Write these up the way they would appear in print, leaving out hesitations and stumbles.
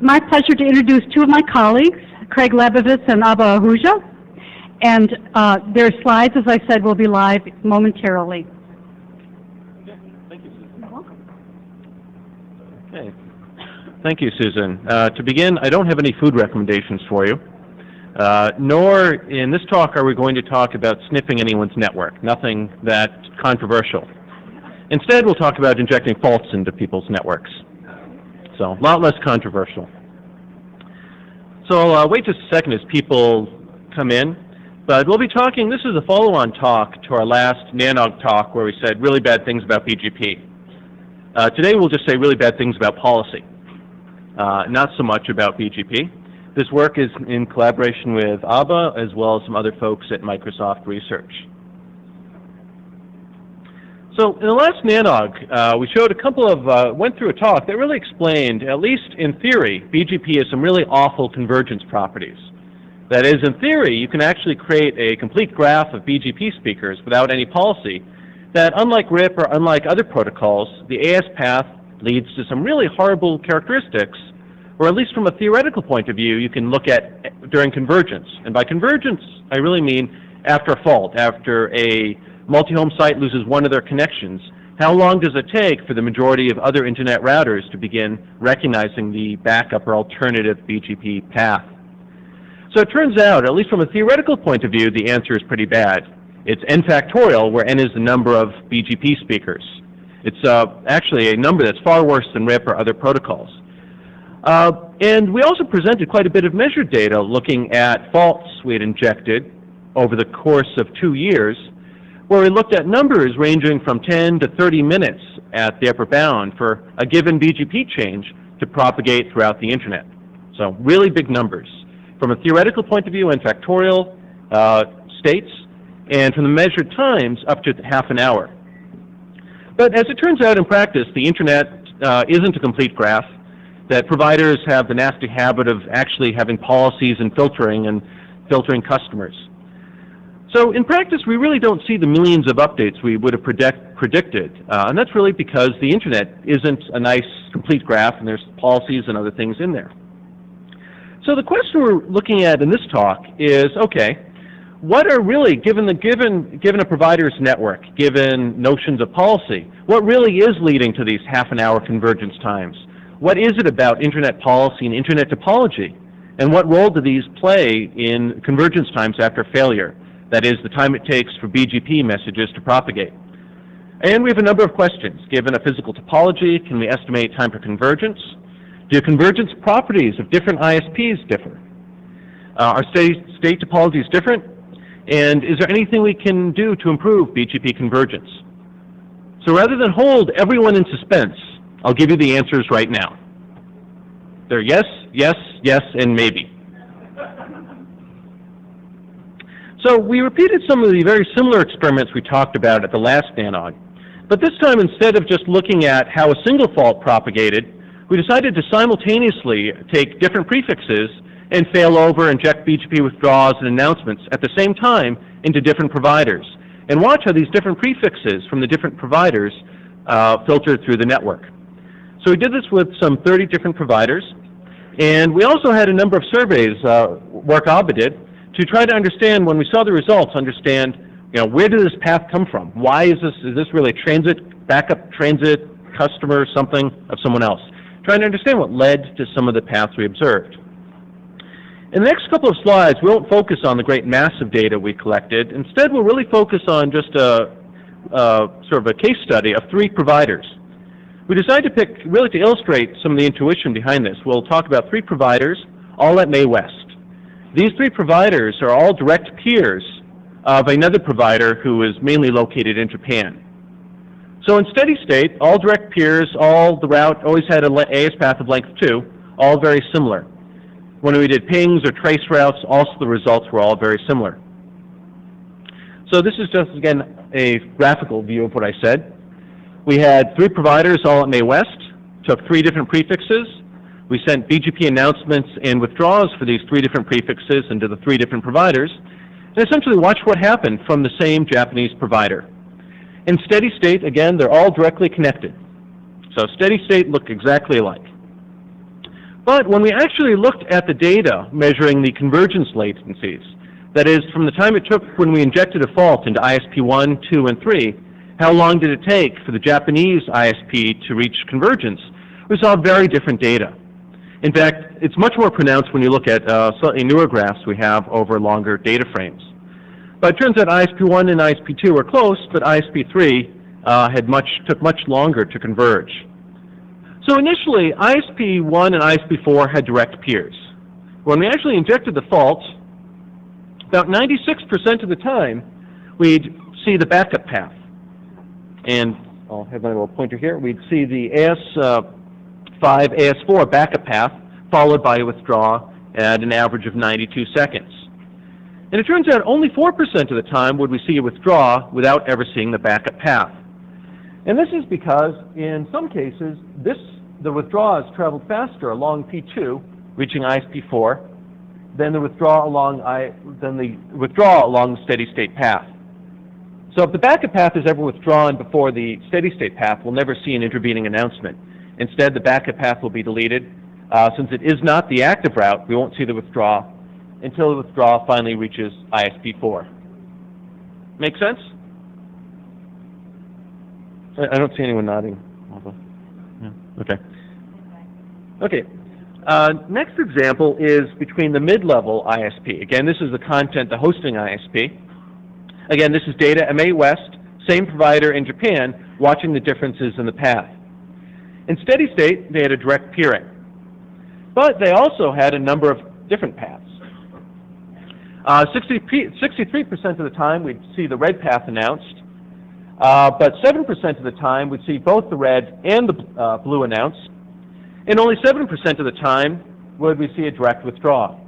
my pleasure to introduce two of my colleagues, Craig Lebovitz and Abba Ahuja. And their slides, as I said, will be live momentarily. Okay. Thank you, Susan. You're welcome. Okay. Thank you, Susan. To begin, I don't have any food recommendations for you, nor in this talk are we going to talk about sniffing anyone's network, nothing that controversial. Instead, we'll talk about injecting faults into people's networks. So, a lot less controversial. So I'll wait just a second as people come in. But we'll be talking, this is a follow-on talk to our last NANOG talk where we said really bad things about BGP. Today we'll just say really bad things about policy, not so much about BGP. This work is in collaboration with Abba as well as some other folks at Microsoft Research. So in the last NANOG, we showed a couple of, went through a talk that really explained, at least in theory, BGP has some really awful convergence properties. That is, in theory, you can actually create a complete graph of BGP speakers without any policy that, unlike RIP or unlike other protocols, the AS path leads to some really horrible characteristics, or at least from a theoretical point of view, you can look at during convergence. And by convergence, I really mean after a fault, after a multi-home site loses one of their connections. How long does it take for the majority of other internet routers to begin recognizing the backup or alternative BGP path? So it turns out, at least from a theoretical point of view, the answer is pretty bad. It's n factorial, where n is the number of BGP speakers. It's actually a number that's far worse than RIP or other protocols. And we also presented quite a bit of measured data looking at faults we had injected over the course of 2 years, where we looked at numbers ranging from 10 to 30 minutes at the upper bound for a given BGP change to propagate throughout the internet. So really big numbers. From a theoretical point of view, n factorial states, and from the measured times up to half an hour. But as it turns out in practice, the internet isn't a complete graph, that providers have the nasty habit of actually having policies and filtering customers. So in practice, we really don't see the millions of updates we would have predicted, and that's really because the internet isn't a nice complete graph, and there's policies and other things in there. So the question we're looking at in this talk is, okay, what are really, given a provider's network, given notions of policy, what really is leading to these half-an-hour convergence times? What is it about internet policy and internet topology? And what role do these play in convergence times after failure? That is, the time it takes for BGP messages to propagate. And we have a number of questions. Given a physical topology, can we estimate time for convergence? Do convergence properties of different ISPs differ? Are state topologies different? And is there anything we can do to improve BGP convergence? So rather than hold everyone in suspense, I'll give you the answers right now. They're yes, yes, yes, and maybe. So we repeated some of the very similar experiments we talked about at the last NANOG. But this time, instead of just looking at how a single fault propagated, we decided to simultaneously take different prefixes and fail over, inject BGP withdrawals and announcements at the same time into different providers, and watch how these different prefixes from the different providers filtered through the network. So we did this with some 30 different providers, and we also had a number of surveys, work Abba did, to try to understand, when we saw the results, understand, where did this path come from? Why is this really a transit, backup transit, customer, something of someone else? Trying to understand what led to some of the paths we observed. In the next couple of slides, we won't focus on the great massive data we collected. Instead, we'll really focus on just sort of a case study of 3 providers. We decided to pick, really to illustrate some of the intuition behind this, we'll talk about 3 providers, all at May West. These 3 providers are all direct peers of another provider who is mainly located in Japan. So in steady state, all direct peers, the route always had an AS path of length 2, all very similar. When we did pings or trace routes, also the results were all very similar. So this is just, again, a graphical view of what I said. We had 3 providers all at May West, took 3 different prefixes. We sent BGP announcements and withdrawals for these 3 different prefixes into the 3 different providers, and essentially watched what happened from the same Japanese provider. In steady state, again, they're all directly connected. So steady state look exactly alike. But when we actually looked at the data measuring the convergence latencies, that is, from the time it took when we injected a fault into ISP 1, 2, and 3, how long did it take for the Japanese ISP to reach convergence, we saw very different data. In fact, it's much more pronounced when you look at slightly newer graphs we have over longer data frames. But it turns out ISP 1 and ISP 2 were close, but ISP 3 took much longer to converge. So initially, ISP 1 and ISP 4 had direct peers. When we actually injected the fault, about 96% of the time, we'd see the backup path. And I'll have my little pointer here. We'd see the AS5, AS4 backup path, followed by a withdrawal at an average of 92 seconds. And it turns out only 4% of the time would we see a withdrawal without ever seeing the backup path. And this is because, in some cases, the withdrawal has traveled faster along P2, reaching ISP4, than the withdrawal along the steady-state path. So if the backup path is ever withdrawn before the steady-state path, we'll never see an intervening announcement. Instead, the backup path will be deleted. Since it is not the active route, we won't see the withdrawal until the withdrawal finally reaches ISP4. Make sense? I don't see anyone nodding. Yeah. Okay. Okay. Next example is between the mid-level ISP. Again, this is the content, the hosting ISP. Again, this is data MA West, same provider in Japan, watching the differences in the path. In steady state, they had a direct peering. But they also had a number of different paths. 63% of the time, we'd see the red path announced. But 7% of the time, we'd see both the red and the blue announced. And only 7% of the time would we see a direct withdrawal.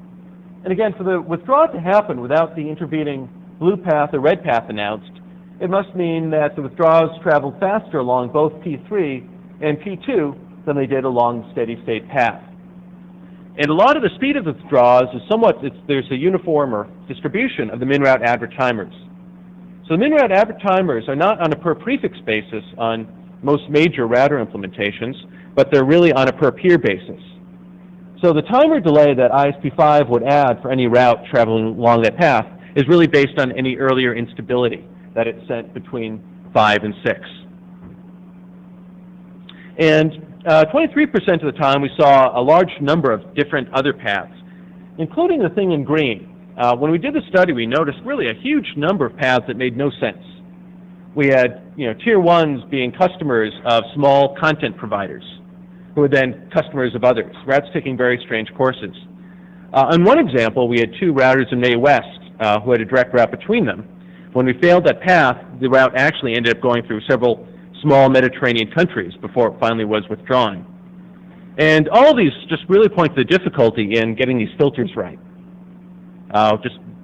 And again, for the withdrawal to happen without the intervening blue path or red path announced, it must mean that the withdrawals traveled faster along both P3 and P2 than they did along the steady-state path. And a lot of the speed of the withdrawals is there's a uniform or distribution of the min-route advert timers. So the min-route advert timers are not on a per prefix basis on most major router implementations, but they're really on a per peer basis. So the timer delay that ISP5 would add for any route traveling along that path is really based on any earlier instability that it sent between 5 and 6. And 23% of the time we saw a large number of different other paths, including the thing in green. When we did the study, we noticed really a huge number of paths that made no sense. We had tier 1s being customers of small content providers, who were then customers of others, routes taking very strange courses. On one example, we had 2 routers in May West who had a direct route between them. When we failed that path, the route actually ended up going through several small Mediterranean countries before it finally was withdrawn. And all of these just really point to the difficulty in getting these filters right.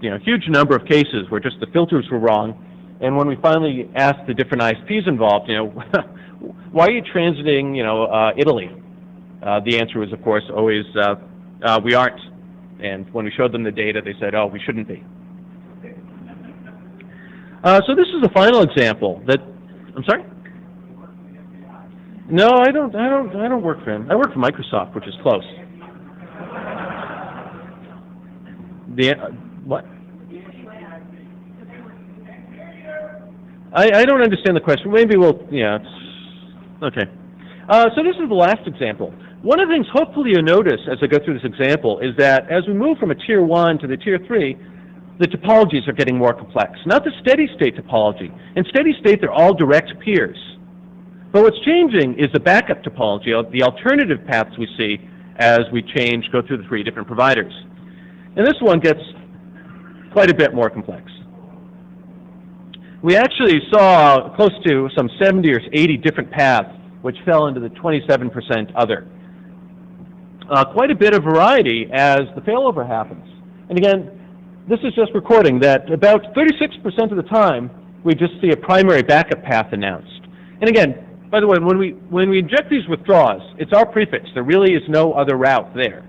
Huge number of cases where just the filters were wrong. And when we finally asked the different ISPs involved, why are you transiting, Italy? The answer was, of course, always, we aren't. And when we showed them the data, they said, oh, we shouldn't be. So this is a final example that, I'm sorry? No, I don't work for him. I work for Microsoft, which is close. What? I don't understand the question. Maybe okay. So this is the last example. One of the things hopefully you'll notice as I go through this example is that as we move from a tier 1 to the tier 3, the topologies are getting more complex. Not the steady state topology. In steady state, they're all direct peers. But what's changing is the backup topology, the alternative paths we see as we go through the 3 different providers. And this one gets quite a bit more complex. We actually saw close to some 70 or 80 different paths which fell into the 27% other. Quite a bit of variety as the failover happens. And again, this is just recording that about 36% of the time we just see a primary backup path announced. And again, by the way, when we inject these withdrawals, it's our prefix. There really is no other route there.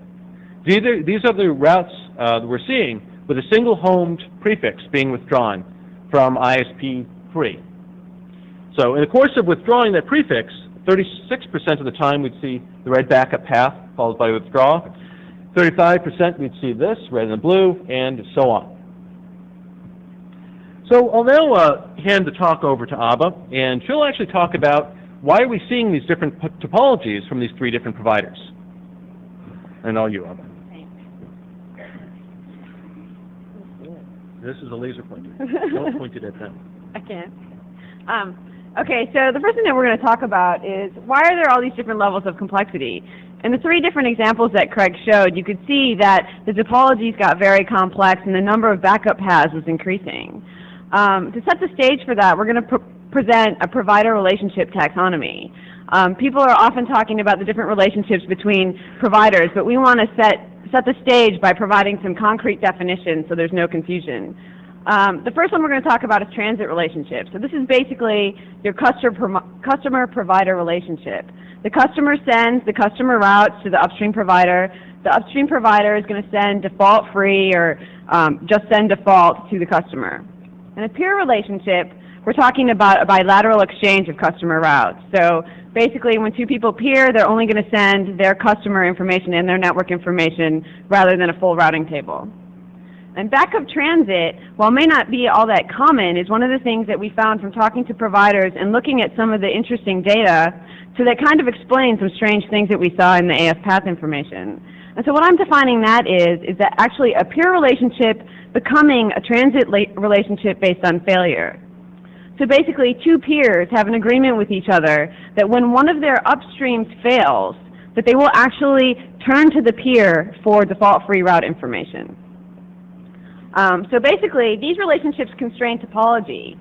These are the routes that we're seeing with a single homed prefix being withdrawn from ISP3. So in the course of withdrawing that prefix, 36% of the time we'd see the red backup path followed by withdraw. 35% we'd see this, red and blue, and so on. So I'll now hand the talk over to Abba, and she'll actually talk about why are we seeing these different topologies from these 3 different providers. And all you, Abba. This is a laser pointer. Don't point it at them. I can't. Okay, so the first thing that we're going to talk about is why are there all these different levels of complexity? In the 3 different examples that Craig showed, you could see that the topologies got very complex and the number of backup paths was increasing. To set the stage for that, we're going to present a provider relationship taxonomy. People are often talking about the different relationships between providers, but we want to set the stage by providing some concrete definitions so there's no confusion. The first one we're going to talk about is transit relationships. So this is basically your customer-provider relationship. The customer sends the customer routes to the upstream provider. The upstream provider is going to send default-free or just send default to the customer. In a peer relationship, we're talking about a bilateral exchange of customer routes. So basically, when 2 people peer, they're only going to send their customer information and their network information rather than a full routing table. And backup transit, while may not be all that common, is one of the things that we found from talking to providers and looking at some of the interesting data, so that kind of explains some strange things that we saw in the AS path information. And so what I'm defining that is that actually a peer relationship becoming a transit relationship based on failure. So basically, 2 peers have an agreement with each other that when one of their upstreams fails, that they will actually turn to the peer for default-free route information. So basically, these relationships constrain topology.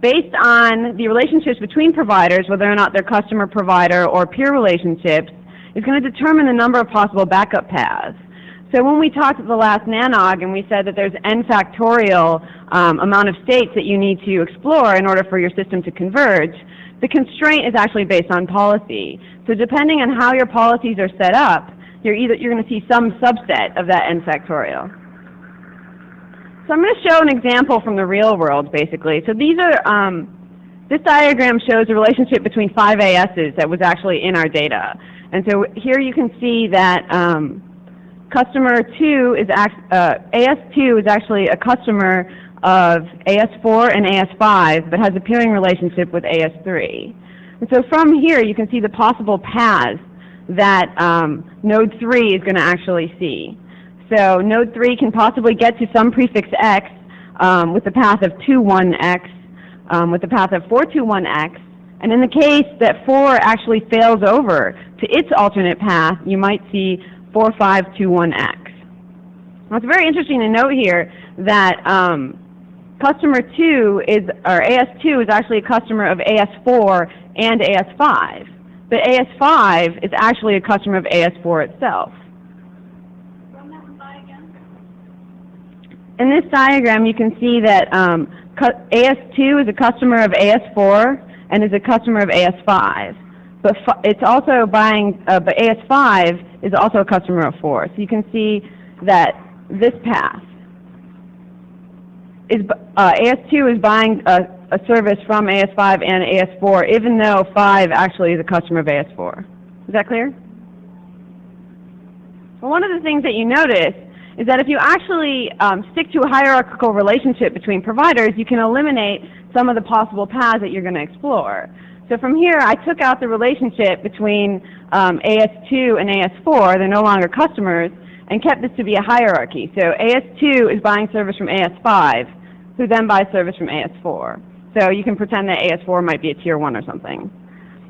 Based on the relationships between providers, whether or not they're customer-provider or peer relationships, is going to determine the number of possible backup paths. So when we talked at the last NANOG and we said that there's n factorial amount of states that you need to explore in order for your system to converge, the constraint is actually based on policy. So depending on how your policies are set up, you're going to see some subset of that n factorial. So I'm going to show an example from the real world, basically. So these are, this diagram shows a relationship between 5 ASs that was actually in our data. And so here you can see that customer 2 is, AS2 is actually a customer of AS4 and AS5, but has a peering relationship with AS3. And so from here, you can see the possible paths that node 3 is going to actually see. So node 3 can possibly get to some prefix x with the path of 21x, with the path of 421x, and in the case that 4 actually fails over to its alternate path, you might see 4521x. Now it's very interesting to note here that customer 2 is, or AS2 is actually a customer of AS4 and AS5, but AS5 is actually a customer of AS4 itself. In this diagram, you can see that AS2 is a customer of AS4 and is a customer of AS5, but it's also buying, but AS5 is also a customer of 4. So you can see that this path is AS2 is buying a service from AS5 and AS4, even though 5 actually is a customer of AS4. Is that clear? Well, one of the things that you notice is that if you actually stick to a hierarchical relationship between providers, you can eliminate some of the possible paths that you're going to explore. So from here, I took out the relationship between AS2 and AS4, they're no longer customers, and kept this to be a hierarchy. So AS2 is buying service from AS5, who then buys service from AS4. So you can pretend that AS4 might be a tier 1 or something.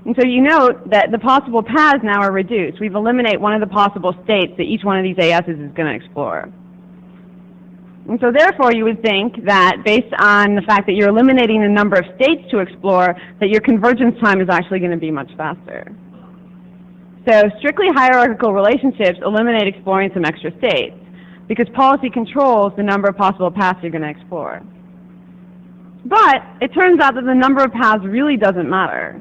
And so you note that the possible paths now are reduced. We've eliminated one of the possible states that each one of these ASs is going to explore. And so therefore you would think that based on the fact that you're eliminating the number of states to explore, that your convergence time is actually going to be much faster. So strictly hierarchical relationships eliminate exploring some extra states, because policy controls the number of possible paths you're going to explore. But it turns out that the number of paths really doesn't matter.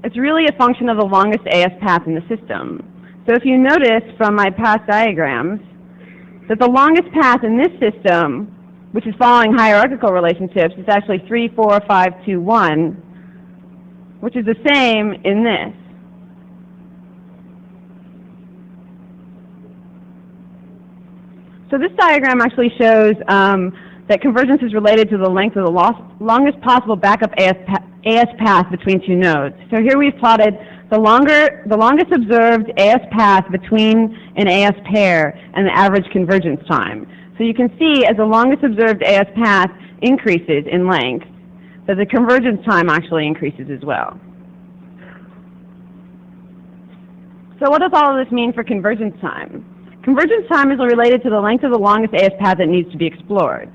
It's really a function of the longest AS path in the system. So if you notice from my past diagrams, that the longest path in this system, which is following hierarchical relationships, is actually 3, 4, 5, 2, 1. which is the same in this. So this diagram actually shows that convergence is related to the length of the longest possible backup AS path between two nodes. So here we've plotted the longest observed AS path between an AS pair and the average convergence time. So you can see as the longest observed AS path increases in length, that the convergence time actually increases as well. So what does all of this mean for convergence time? Convergence time is related to the length of the longest AS path that needs to be explored.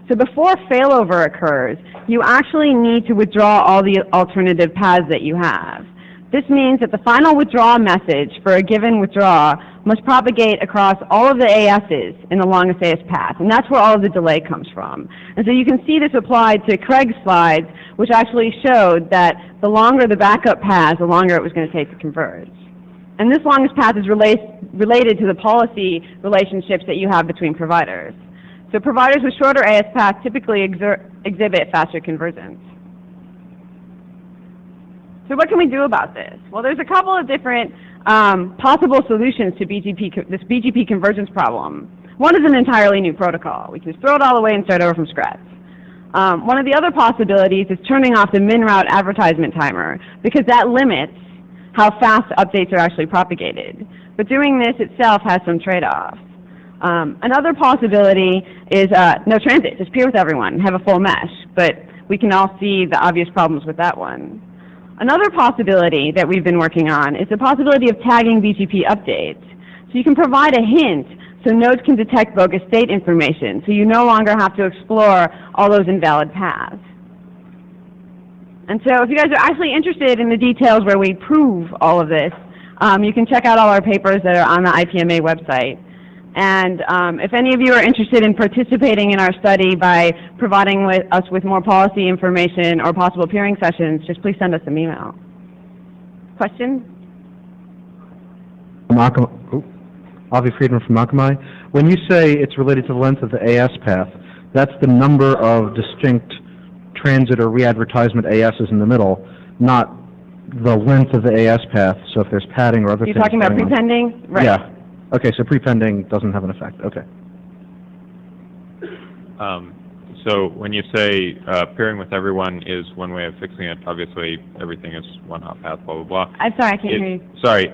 So before failover occurs, you actually need to withdraw all the alternative paths that you have. This means that the final withdraw message for a given withdraw must propagate across all of the ASs in the longest AS path, and that's where all of the delay comes from. And so you can see this applied to Craig's slides, which actually showed that the longer the backup path, the longer it was going to take to converge. And this longest path is related to the policy relationships that you have between providers. So providers with shorter AS paths typically exhibit faster convergence. So what can we do about this? Well, there's a couple of different possible solutions to this BGP convergence problem. One is an entirely new protocol. We can just throw it all away and start over from scratch. One of the other possibilities is turning off the min route advertisement timer, because that limits how fast updates are actually propagated. But doing this itself has some trade-offs. Another possibility is no transit, just peer with everyone, have a full mesh, but we can all see the obvious problems with that one. Another possibility that we've been working on is the possibility of tagging BGP updates. So you can provide a hint so nodes can detect bogus state information, so you no longer have to explore all those invalid paths. And so if you guys are actually interested in the details where we prove all of this, you can check out all our papers that are on the IPMA website. And if any of you are interested in participating in our study by providing us with more policy information or possible peering sessions, just please send us an email. Questions? Avi Friedman from Akamai. When you say it's related to the length of the AS path, that's the number of distinct transit or re-advertisement ASs in the middle, not the length of the AS path. So if there's padding or other things. You're talking about prepending? Right. Yeah. Okay, so prepending doesn't have an effect. Okay. So when you say peering with everyone is one way of fixing it, obviously everything is one hop path, blah, blah, blah. I'm sorry, I can't hear you. Sorry.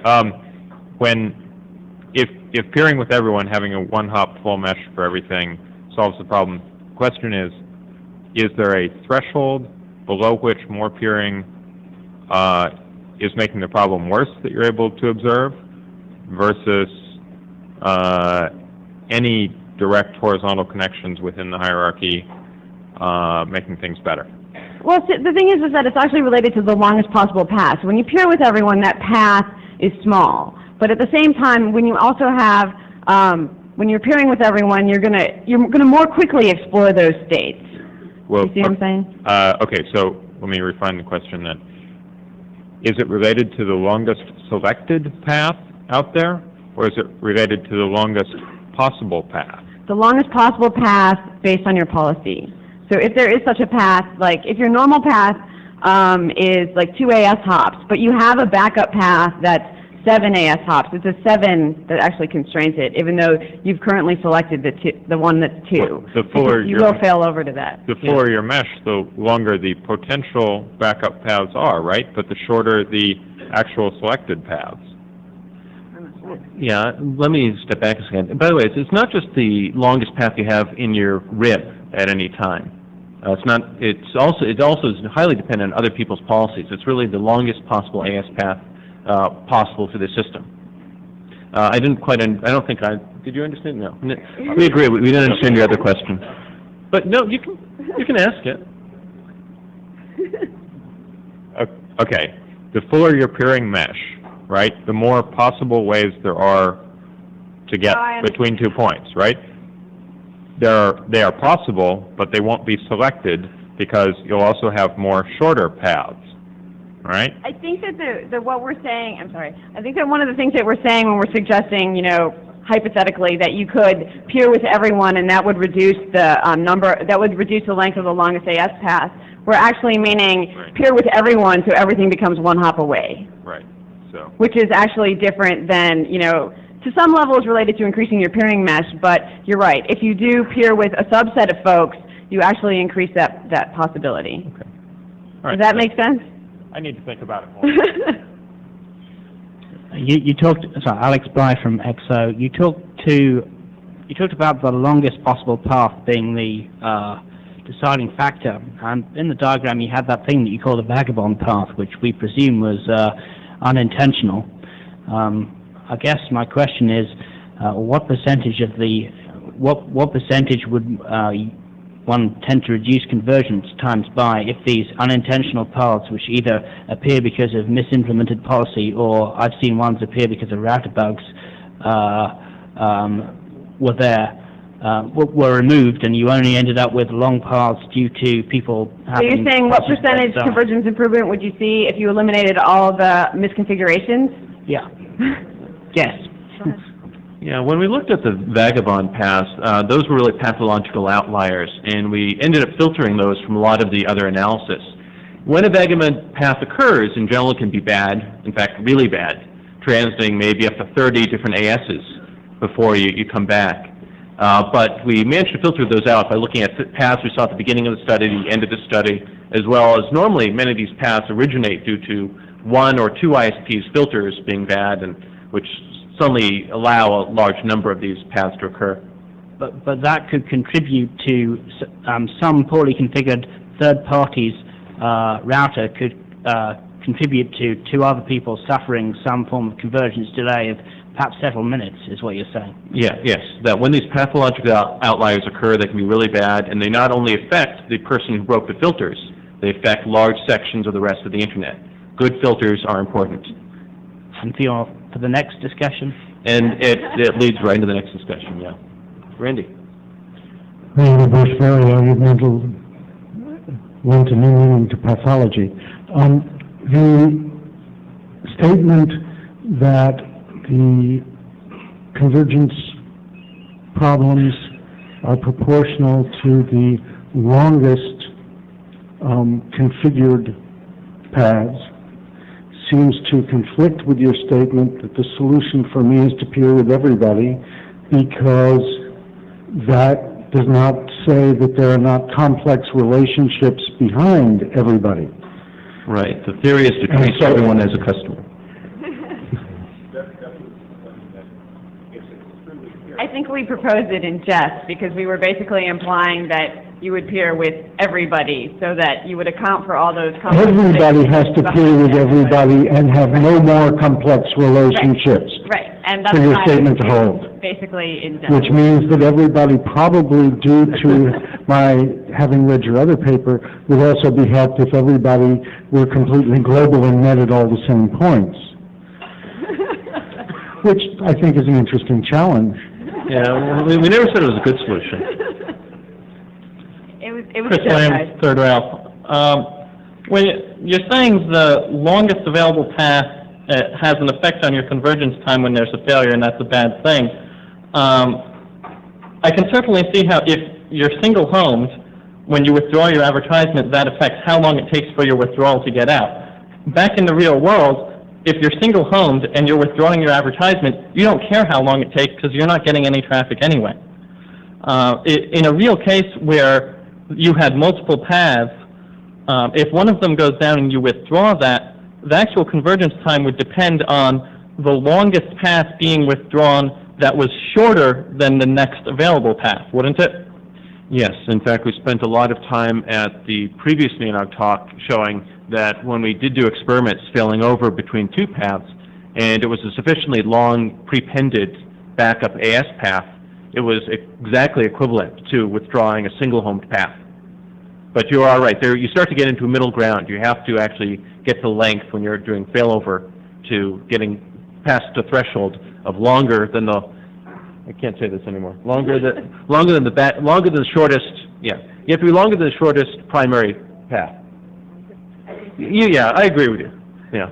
If peering with everyone, having a one-hop full mesh for everything solves the problem, the question is there a threshold below which more peering is making the problem worse that you're able to observe versus any direct horizontal connections within the hierarchy making things better? Well, the thing is that it's actually related to the longest possible path. So when you peer with everyone, that path is small. But at the same time, when you also have, when you're peering with everyone, you're gonna more quickly explore those states. Well, you see what I'm saying? Okay, so let me refine the question then. Is it related to the longest selected path out there, or is it related to the longest possible path? The longest possible path based on your policy. So if there is such a path, like if your normal path is like 2 AS hops, but you have a backup path that's 7 AS hops, it's a 7 that actually constrains it, even though you've currently selected the one that's 2. Well, the fuller you will fail over to that. The fuller your mesh, the longer the potential backup paths are, right? But the shorter the actual selected paths. Yeah, let me step back a second. By the way, it's not just the longest path you have in your RIP at any time. It also is highly dependent on other people's policies. It's really the longest possible AS path possible for the system. I don't think did you understand? No. We agree. We didn't understand your other question. But no, you can ask it. Okay. The fuller your peering mesh, right, the more possible ways there are to get between 2 points, right? They are possible, but they won't be selected because you'll also have more shorter paths, right? I think that what we're saying, I'm sorry, I think that one of the things that we're saying when we're suggesting, hypothetically, that you could peer with everyone and that would reduce the that would reduce the length of the longest AS path. We're actually meaning Right. peer with everyone so everything becomes one hop away, Right. So, which is actually different than, to some level is related to increasing your peering mesh, but you're right. If you do peer with a subset of folks, you actually increase that possibility. okay. All right. Does that make sense? I need to think about it more. You talked, sorry, Alex Bly from EXO. You talked about the longest possible path being the deciding factor, and in the diagram you had that thing that you call the vagabond path, which we presume was unintentional. I guess my question is, what percentage would one tend to reduce convergence times by if these unintentional paths, which either appear because of misimplemented policy or I've seen ones appear because of router bugs, were removed, and you only ended up with long paths due to people So having... you're saying what percentage convergence improvement would you see if you eliminated all the misconfigurations? Yeah. Yes. Yeah, when we looked at the vagabond paths, those were really pathological outliers, and we ended up filtering those from a lot of the other analysis. When a vagabond path occurs, in general it can be bad, in fact really bad, transiting maybe up to 30 different ASs before you come back. But we managed to filter those out by looking at paths we saw at the beginning of the study, the end of the study, as well as normally many of these paths originate due to one or two ISPs filters being bad, and which suddenly allow a large number of these paths to occur. But that could contribute to some poorly configured third parties router could contribute to two other people suffering some form of convergence delay of perhaps several minutes, is what you're saying. Yeah, yes, that when these pathological outliers occur, they can be really bad, and they not only affect the person who broke the filters, they affect large sections of the rest of the internet. Good filters are important. And for the next discussion? And it leads right into the next discussion, yeah. Randy? Randy Bush, very argumental, lent a new meaning to pathology. The statement that the convergence problems are proportional to the longest configured paths seems to conflict with your statement that the solution for me is to peer with everybody, because that does not say that there are not complex relationships behind everybody. Right, the theory is to treat everyone as a customer. I think we proposed it in jest because we were basically implying that you would peer with everybody so that you would account for all those complex Everybody has to peer with everybody and have no more complex relationships Right, and that's for your why statement to hold. basically in jest. Which means that everybody probably, due to my having read your other paper, would also be helped if everybody were completely global and met at all the same points. Which I think is an interesting challenge. Yeah, we never said it was a good solution. It was Chris a joke, Lamb, guys. Third Rail. When you're saying the longest available path has an effect on your convergence time when there's a failure, and that's a bad thing. I can certainly see how if you're single-homed, when you withdraw your advertisement, that affects how long it takes for your withdrawal to get out. Back in the real world, if you're single-homed and you're withdrawing your advertisement, you don't care how long it takes because you're not getting any traffic anyway. In a real case where you had multiple paths, if one of them goes down and you withdraw that, the actual convergence time would depend on the longest path being withdrawn that was shorter than the next available path, wouldn't it? Yes, in fact, we spent a lot of time at the previous NANOG talk showing that when we did do experiments failing over between two paths, and it was a sufficiently long prepended backup AS path, it was exactly equivalent to withdrawing a single-homed path. But you are right, there you start to get into a middle ground. You have to actually get to length when you're doing failover to getting past the threshold of longer than the, I can't say this anymore, longer than the shortest, yeah. You have to be longer than the shortest primary path. Yeah, I agree with you, yeah.